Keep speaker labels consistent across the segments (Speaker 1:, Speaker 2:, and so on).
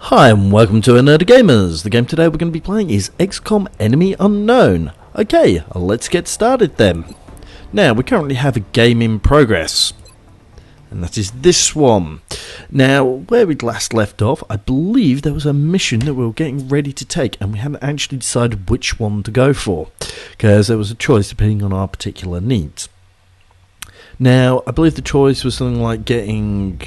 Speaker 1: Hi and welcome to Nerdy Gamers. The game today we're going to be playing is XCom Enemy Unknown. Okay, let's get started then. Now, we currently have a game in progress, and that is this one. Now, where we'd last left off, I believe there was a mission that we were getting ready to take, and we hadn't actually decided which one to go for, because there was a choice depending on our particular needs. Now, I believe the choice was something like getting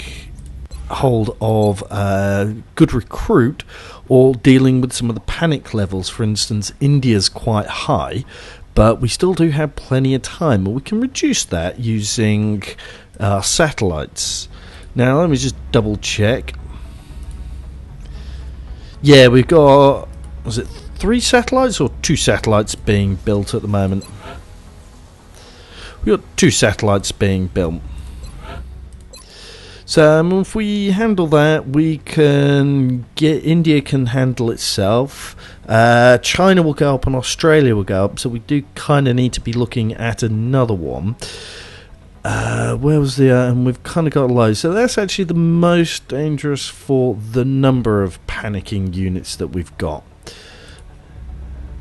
Speaker 1: hold of a good recruit or dealing with some of the panic levels. For instance, India's quite high, but we still do have plenty of time, and we can reduce that using satellites. Now let me just double check. Yeah, we've got, was it 3 satellites or 2 satellites being built at the moment? We've got 2 satellites being built. So if we handle that, we can get, India can handle itself, China will go up and Australia will go up, so we do kind of need to be looking at another one. Where was the, and we've kind of got low, so that's actually the most dangerous for the number of panicking units that we've got.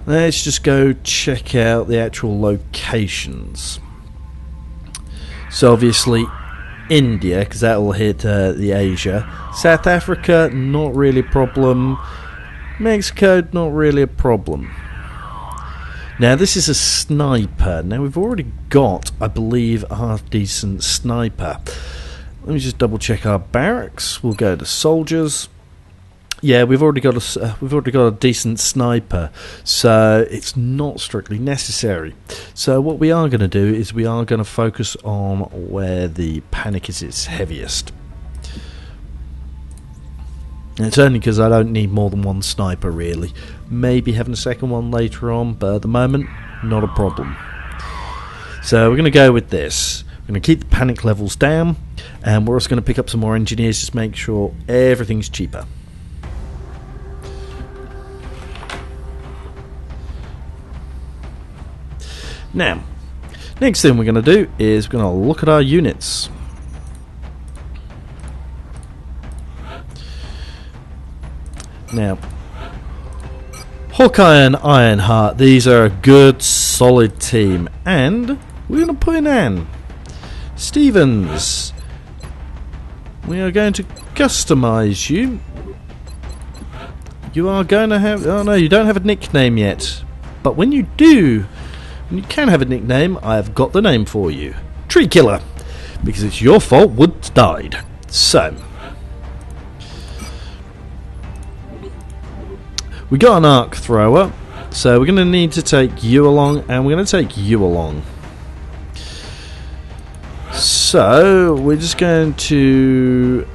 Speaker 1: Let's just go check out the actual locations. So obviously India, because that will hit the Asia. South Africa, not really a problem. Mexico, not really a problem. Now this is a sniper. Now we've already got, I believe, a half decent sniper. Let me just double check our barracks. We'll go to soldiers. Yeah, we've already got a decent sniper, so it's not strictly necessary. So what we are going to do is we are going to focus on where the panic is its heaviest. And it's only because I don't need more than one sniper really. Maybe having a second one later on, but at the moment, not a problem. So we're going to go with this. We're going to keep the panic levels down, and we're also going to pick up some more engineers, just make sure everything's cheaper. Now, next thing we're going to do is we're going to look at our units. Now, Hawkeye and Ironheart, these are a good, solid team. And we're going to put in Anne. Stevens, we are going to customize you. You are going to have, oh no, you don't have a nickname yet. But when you do, you can have a nickname, I have got the name for you. Tree Killer. Because it's your fault Woods died. So, we got an arc thrower, so we're going to need to take you along, and we're going to take you along. So, we're just going to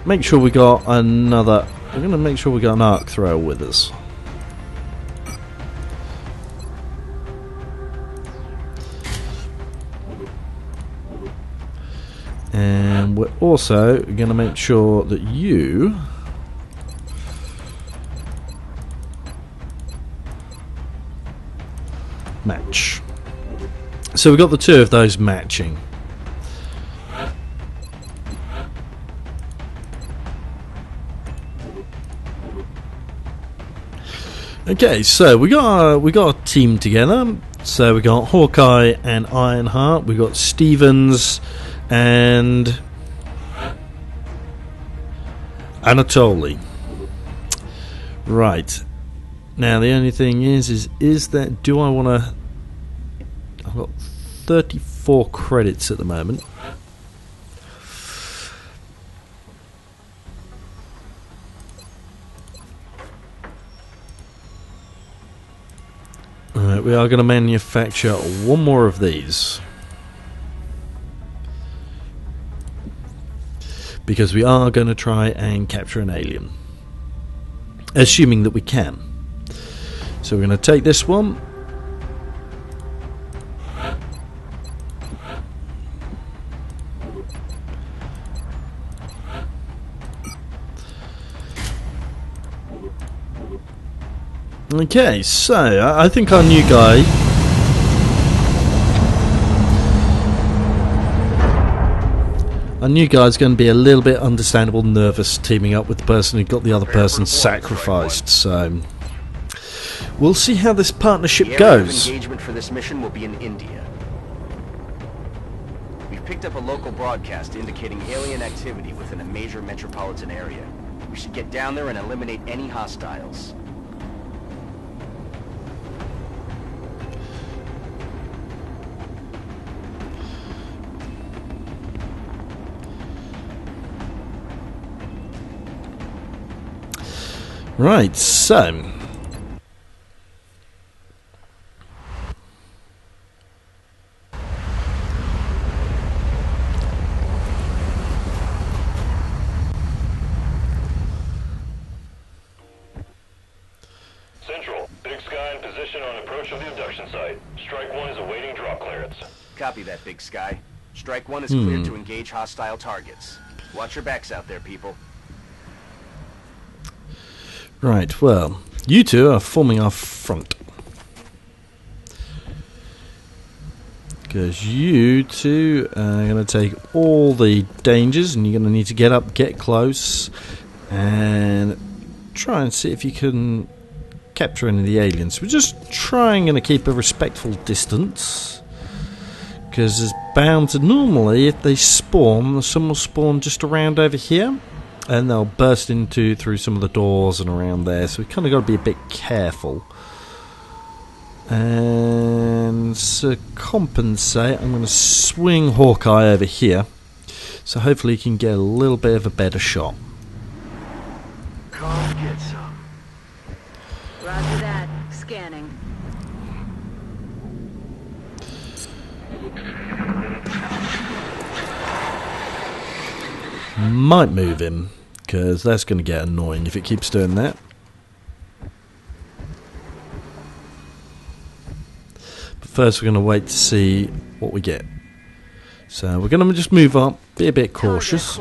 Speaker 1: make sure we got another, we're going to make sure we got an arc thrower with us. And we're also going to make sure that you match. So we've got the 2 of those matching. Okay, so we got a team together. So we got Hawkeye and Ironheart. We got Stevens and Anatoly. Right. Now the only thing is that, do I want to, I've got 34 credits at the moment. Alright, we are going to manufacture one more of these. Because we are going to try and capture an alien. Assuming that we can. So we're going to take this one. Okay, so I think our new guy I knew guys going to be a little bit understandable nervous teaming up with the person who got the other person sacrificed, so we'll see how this partnership goes.
Speaker 2: The engagement for this mission will be in India. We've picked up a local broadcast indicating alien activity within a major metropolitan area. We should get down there and eliminate any hostiles.
Speaker 1: Right, so
Speaker 3: Central, Big Sky in position on approach of the abduction site. Strike 1 is awaiting drop clearance.
Speaker 2: Copy that, Big Sky. Strike 1 is cleared to engage hostile targets. Watch your backs out there, people.
Speaker 1: right, well, you two are forming our front. Because you two are going to take all the dangers, and you're going to need to get up, get close, and try and see if you can capture any of the aliens. We're just trying to keep a respectful distance, because there's bound to normally, if they spawn, some will spawn just around over here, and they'll burst through some of the doors and around there, so we kind of got to be a bit careful. And to compensate, I'm going to swing Hawkeye over here, so hopefully he can get a little bit of a better shot.
Speaker 2: Come get some.
Speaker 4: Roger that. Scanning.
Speaker 1: Might move him, because that's going to get annoying if it keeps doing that. But first we're going to wait to see what we get. So we're going to just move up, be a bit cautious.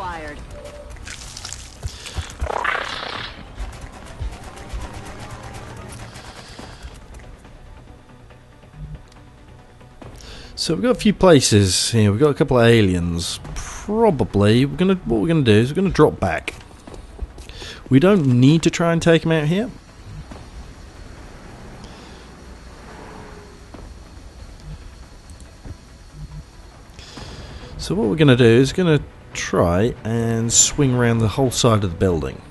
Speaker 1: So we've got a few places here. We've got a couple of aliens. Probably what we're gonna do is we're gonna drop back. We don't need to try and take them out here. So what we're gonna do is gonna try and swing around the whole side of the building.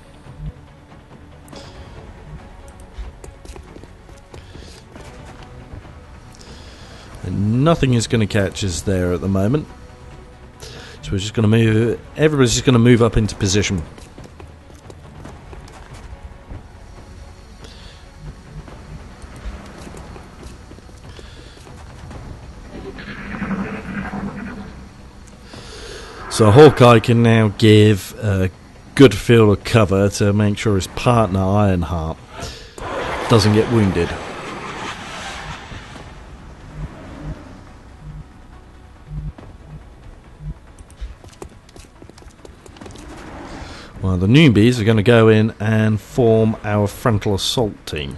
Speaker 1: And nothing is going to catch us there at the moment. So we're just going to move. Everybody's just going to move up into position. So Hawkeye can now give a good field of cover to make sure his partner Ironheart doesn't get wounded. Well, the newbies are going to go in and form our frontal assault team.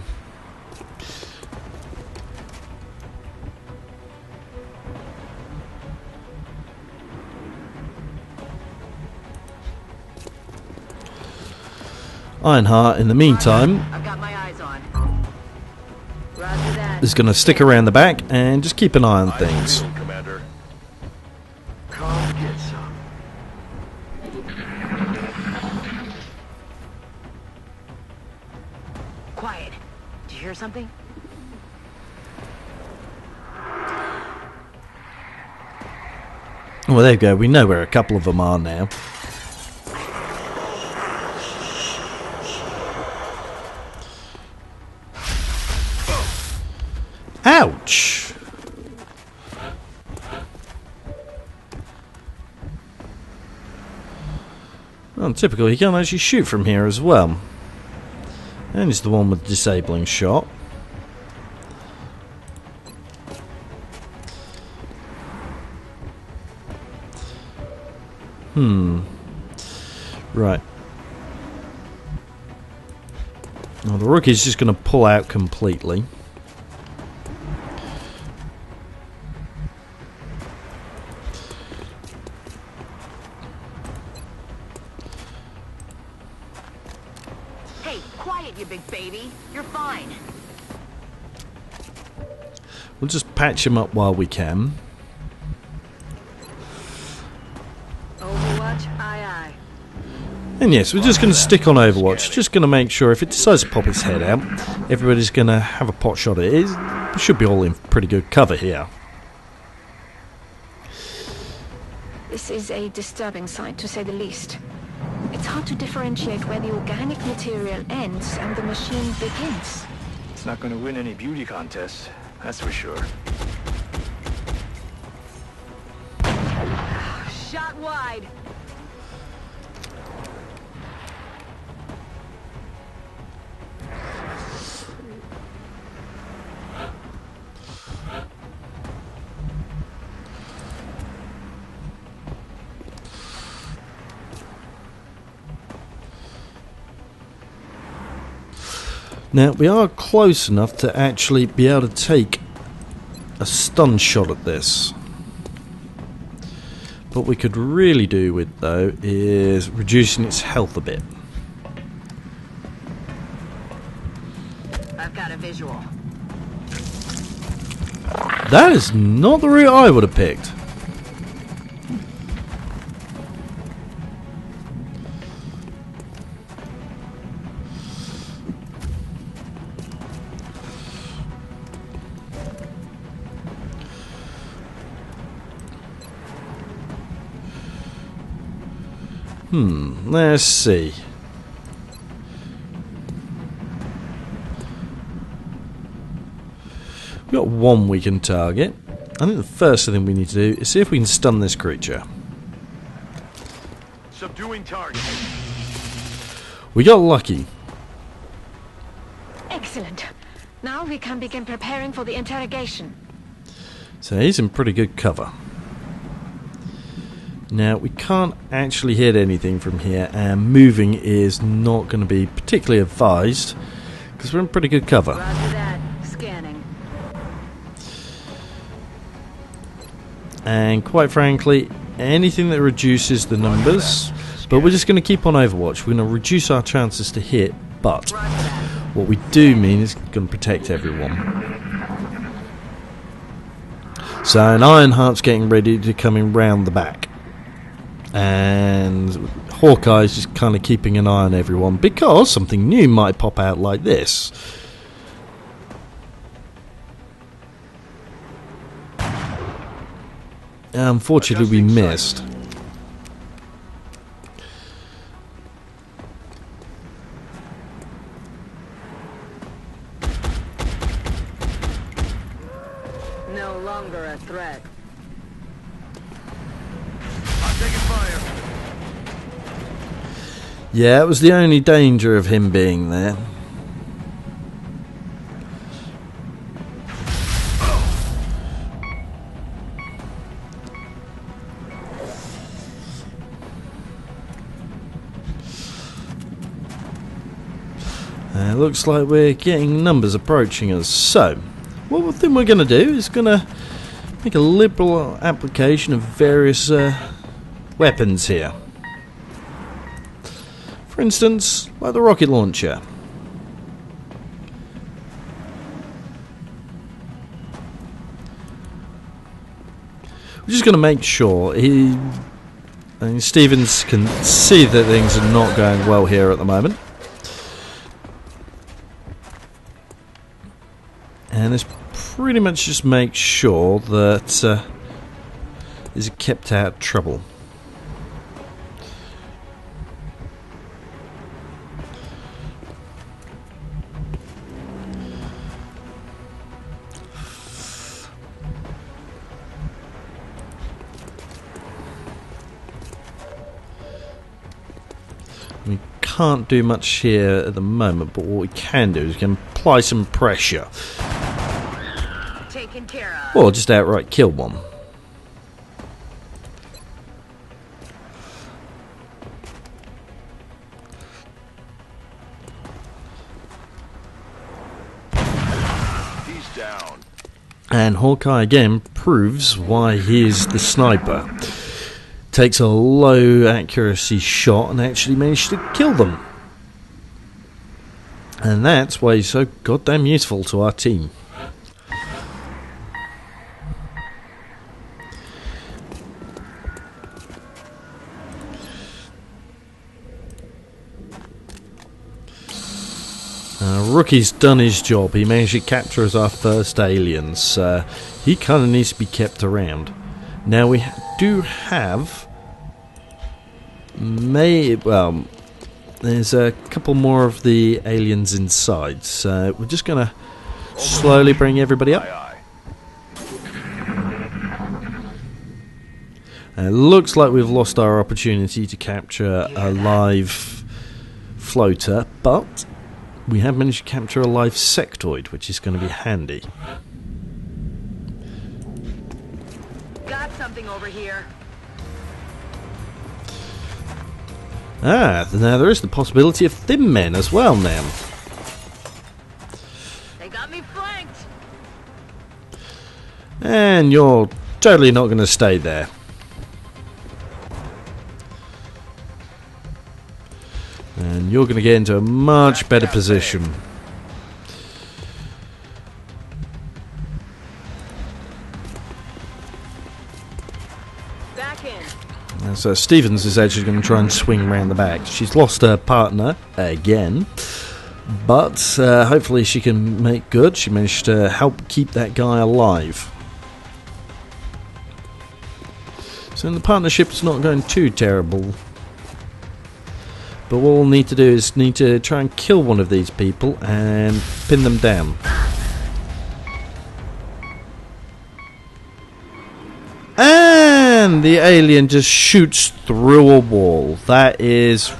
Speaker 1: Ironheart, in the meantime,
Speaker 4: I've got my eyes on. Roger that.
Speaker 1: is going to stick around the back and just keep an eye on things.
Speaker 2: Commander. Come get some.
Speaker 4: Quiet. Did you hear something?
Speaker 1: Well, there you go. We know where a couple of them are now. Ouch! Well, typically, you can actually shoot from here as well. And he's the one with disabling shot. Right. Well, the rookie's just going to pull out completely.
Speaker 4: Hey, quiet, you big baby. You're fine.
Speaker 1: We'll just patch him up while we can.
Speaker 4: Overwatch, aye aye.
Speaker 1: And yes, we're just going to stick on Overwatch. Just going to make sure if it decides to pop its head out, everybody's going to have a pot shot at it. We should be all in pretty good cover here.
Speaker 5: This is a disturbing sight, to say the least. It's hard to differentiate where the organic material ends and the machine begins.
Speaker 6: It's not going to win any beauty contests, that's for sure.
Speaker 4: Shot wide.
Speaker 1: Now, we are close enough to actually be able to take a stun shot at this. What we could really do with, though, is reducing its health a bit.
Speaker 4: I've got a visual.
Speaker 1: That is not the route I would have picked. Let's see. We've got one we can target. I think the first thing we need to do is see if we can stun this creature.
Speaker 6: Subduing target.
Speaker 1: We got lucky.
Speaker 5: Excellent. Now we can begin preparing for the interrogation.
Speaker 1: So he's in pretty good cover. Now, we can't actually hit anything from here, and moving is not going to be particularly advised, because we're in pretty good cover.
Speaker 4: Roger that. Scanning.
Speaker 1: And quite frankly, anything that reduces the numbers, but we're just going to keep on Overwatch. We're going to reduce our chances to hit, but what we do mean is going to protect everyone. So an Ironheart's getting ready to come in round the back. And Hawkeye's just kind of keeping an eye on everyone because something new might pop out like this. Unfortunately, we missed.
Speaker 4: No longer a threat.
Speaker 1: Yeah, it was the only danger of him being there. Looks like we're getting numbers approaching us. So, what thing we're going to do is going to make a liberal application of various weapons here. For instance, like the rocket launcher. We're just going to make sure Stevens can see that things are not going well here at the moment. And let's pretty much just make sure that is kept out of trouble. We can't do much here at the moment, but what we can do is we can apply some pressure.
Speaker 4: Taken care of.
Speaker 1: Or just outright kill one.
Speaker 6: He's down.
Speaker 1: And Hawkeye again proves why he is the sniper. Takes a low accuracy shot and actually managed to kill them. And that's why he's so goddamn useful to our team. Rookie's done his job. He managed to capture us our first aliens. He kind of needs to be kept around. Now we do have... there's a couple more of the aliens inside, so we're just going to slowly bring everybody up. It looks like we've lost our opportunity to capture a live floater, but we have managed to capture a live sectoid, which is going to be handy.
Speaker 4: Got something over here.
Speaker 1: Now there is the possibility of thin men as well now.
Speaker 4: They got me flanked.
Speaker 1: And you're totally not going to stay there. And you're going to get into a much better position.
Speaker 4: Back in.
Speaker 1: And so Stevens is actually going to try and swing around the back. She's lost her partner again, but hopefully she can make good. She managed to help keep that guy alive. So the partnership's not going too terrible. But what we'll need to do is need to try and kill one of these people and pin them down. And the alien just shoots through a wall. That is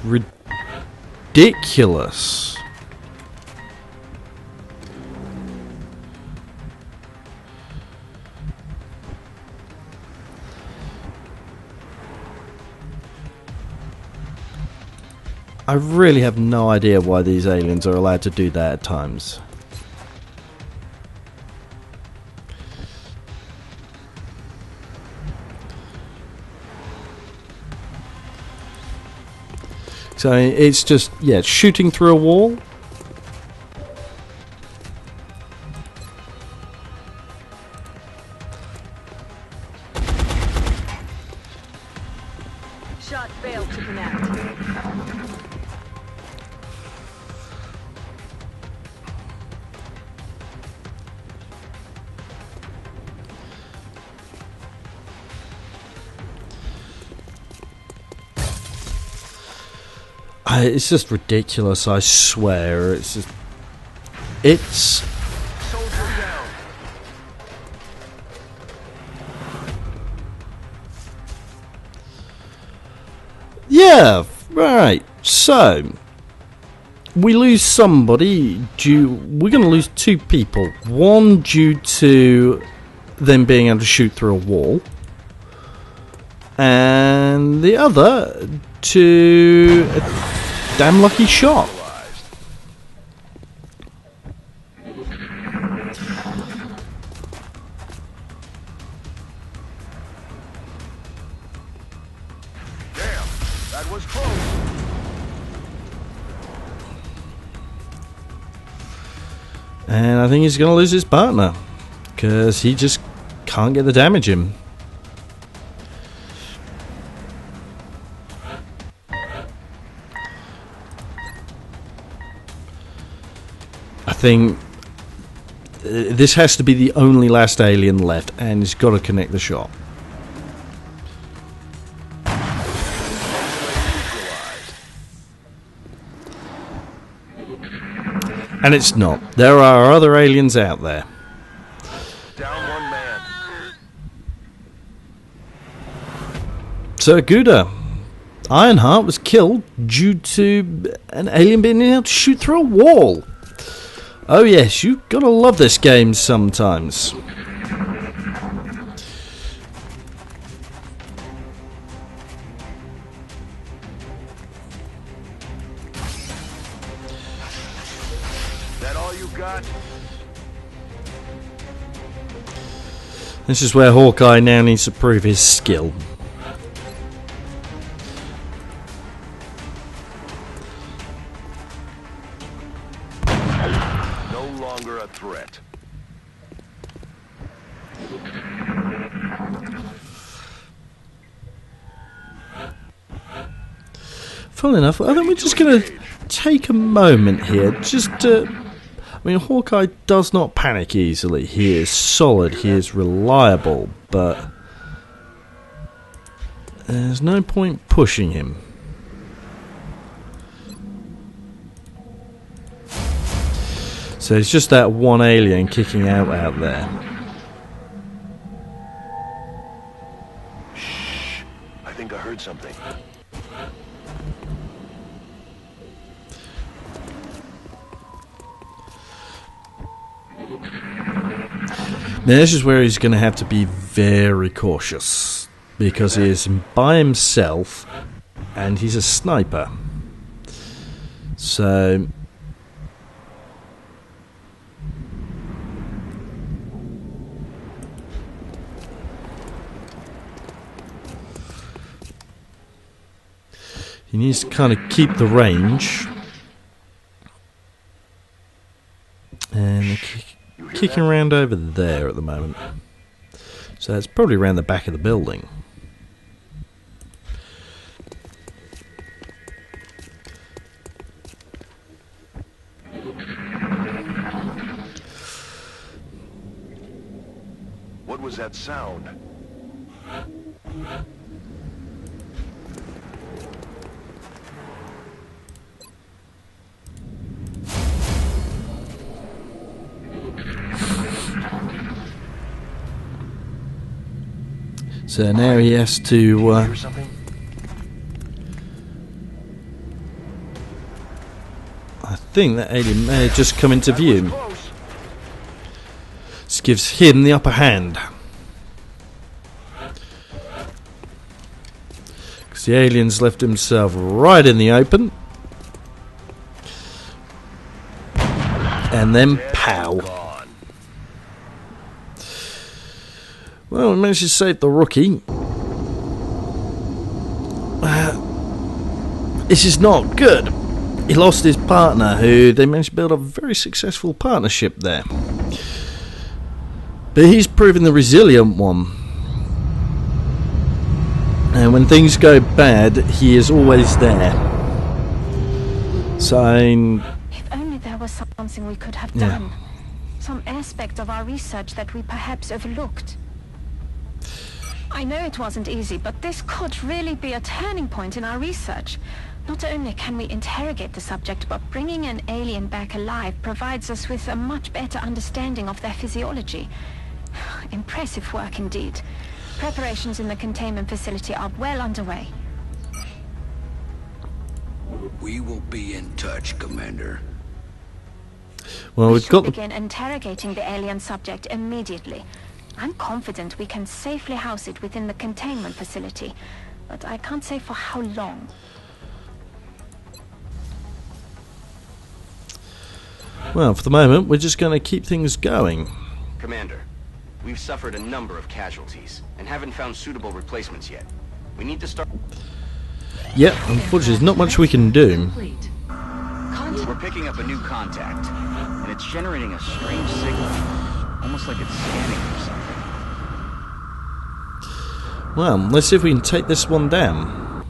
Speaker 1: ridiculous. I really have no idea why these aliens are allowed to do that at times. So it's just, yeah, shooting through a wall.
Speaker 4: Shot failed to connect.
Speaker 1: It's just ridiculous, I swear. It's just... It's... Yeah, right. So, we lose somebody due... We're going to lose two people. One due to them being able to shoot through a wall. And the other to a damn lucky shot.
Speaker 6: Damn, that was close.
Speaker 1: And I think he's going to lose his partner, because he just can't get the damage in. I think this has to be the only last alien left, and he's got to connect the shot. And it's not. There are other aliens out there.
Speaker 6: Down one man.
Speaker 1: So Gouda, Ironheart was killed due to an alien being able to shoot through a wall. Oh yes, you gotta love this game sometimes.
Speaker 6: That all you got?
Speaker 1: This is where Hawkeye now needs to prove his skill.
Speaker 6: no longer a threat.
Speaker 1: Funnily enough, I think we're just going to take a moment here. Just to... I mean, Hawkeye does not panic easily. He is solid. He is reliable. But there's no point pushing him. So it's just that one alien kicking out there.
Speaker 6: Shh. I think I heard something.
Speaker 1: Now this is where he's going to have to be very cautious, because he is by himself and he's a sniper. So he needs to kind of keep the range. And kicking around over there at the moment. So it's probably around the back of the building.
Speaker 6: What was that sound?
Speaker 1: So now he has to
Speaker 6: Hear something?
Speaker 1: I think that alien may have just come into
Speaker 6: That was
Speaker 1: view.
Speaker 6: close.
Speaker 1: This gives him the upper hand. Because the alien's left himself right in the open. And then pow.
Speaker 6: Gone.
Speaker 1: Well, we managed to save the rookie. This is not good. He lost his partner, who they managed to build a very successful partnership there. But he's proven the resilient one. And when things go bad, he is always there. So,
Speaker 5: If only there was something we could have
Speaker 1: Yeah.
Speaker 5: done. Some aspect of our research that we perhaps overlooked. I know it wasn't easy, but this could really be a turning point in our research. Not only can we interrogate the subject, but bringing an alien back alive provides us with a much better understanding of their physiology. Impressive work indeed. Preparations in the containment facility are well underway.
Speaker 7: We will be in touch, Commander.
Speaker 1: well,
Speaker 5: We
Speaker 1: we've
Speaker 5: should
Speaker 1: got the
Speaker 5: begin interrogating the alien subject immediately. I'm confident we can safely house it within the containment facility, but I can't say for how long.
Speaker 1: Well, for the moment, we're just going to keep things going.
Speaker 2: Commander, we've suffered a number of casualties and haven't found suitable replacements yet. We need to start...
Speaker 1: Yep, unfortunately, there's not much we can do.
Speaker 2: We're picking up a new contact, and it's generating a strange signal, almost like it's scanning for something.
Speaker 1: Well, let's see if we can take this one down.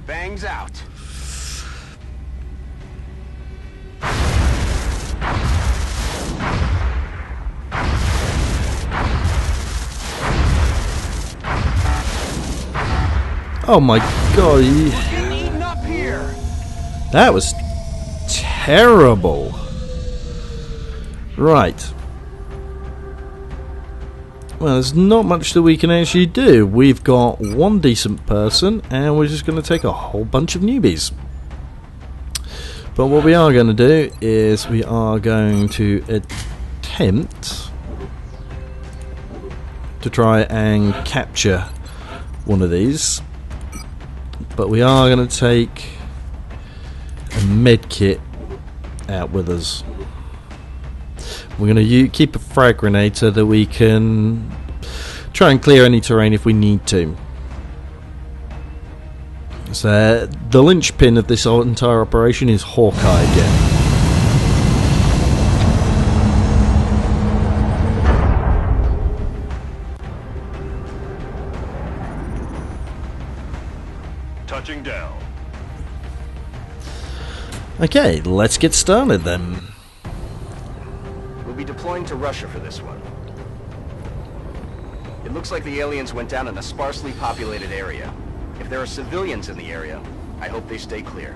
Speaker 2: Bangs out.
Speaker 1: Oh my god,
Speaker 2: Getting eaten up here.
Speaker 1: that was terrible. Right. Well, there's not much that we can actually do. We've got one decent person, and we're just going to take a whole bunch of newbies. But what we are going to do is we are going to attempt to try and capture one of these. But we are going to take a med kit out with us. We're going to keep a frag grenade so that we can try and clear any terrain if we need to. So the linchpin of this entire operation is Hawkeye again. Okay, let's get started then.
Speaker 2: We'll be deploying to Russia for this one. It looks like the aliens went down in a sparsely populated area. If there are civilians in the area, I hope they stay clear.